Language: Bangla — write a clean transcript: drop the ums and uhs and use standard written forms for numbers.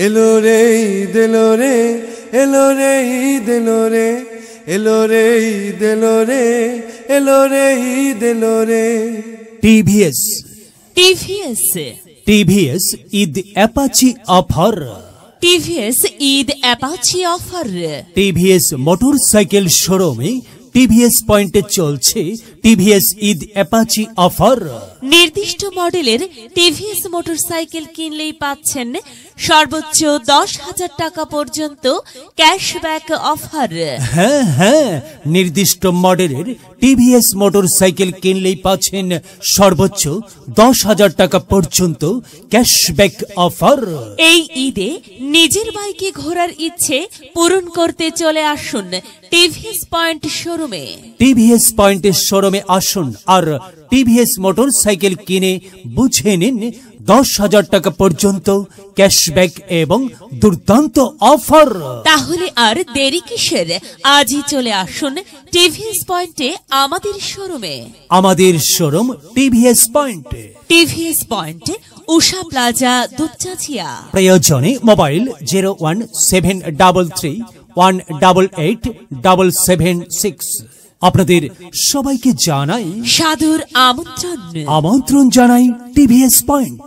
এলো রে ঈদ এলো রে, এলো রে ঈদ এলো রে, এলো রে ঈদ এলো রে, এলো রে ঈদ এলো রে। TVS TVS Eid Apache offer. TVS Eid Apache offer. TVS motorcycle শোরুমে টিভিএস পয়েন্টে চলছে টিভিএস ঈদ অ্যাপাচি অফার। নির্দিষ্ট মডেলের টিভিএস মোটরসাইকেল কিনলেই পাচ্ছেন সর্বোচ্চ 10,000 টাকা পর্যন্ত ক্যাশব্যাক অফার। হ্যাঁ, নির্দিষ্ট মডেলের টিভিএস মোটরসাইকেল কিনলেই পাচ্ছেন সর্বোচ্চ 10,000 টাকা পর্যন্ত ক্যাশব্যাক অফার। এই ঈদে নিজের বাইকে ঘোরার ইচ্ছে পূরণ করতে চলে আসুন টিভিএস পয়েন্ট শোরুমে। টিভিএস পয়েন্টের শোরুমে আসুন আর টিভিএস মোটরসাইকেল কিনে বুঝে নিন 10,000 টাকা পর্যন্ত ক্যাশব্যাক এবং দুর্দান্ত অফার। তাহলে আর দেরি কিসের? আজই চলে আসুন টিভিএস পয়েন্টে আমাদের শোরুমে। আমাদের শোরুম টিভিএস পয়েন্ট উষা প্লাজা, দুপচাচিয়া। প্রয়োজনে মোবাইল 01733188776। আপনাদের সবাইকে জানাই সাদর আমন্ত্রণ জানাই টিভিএস পয়েন্ট।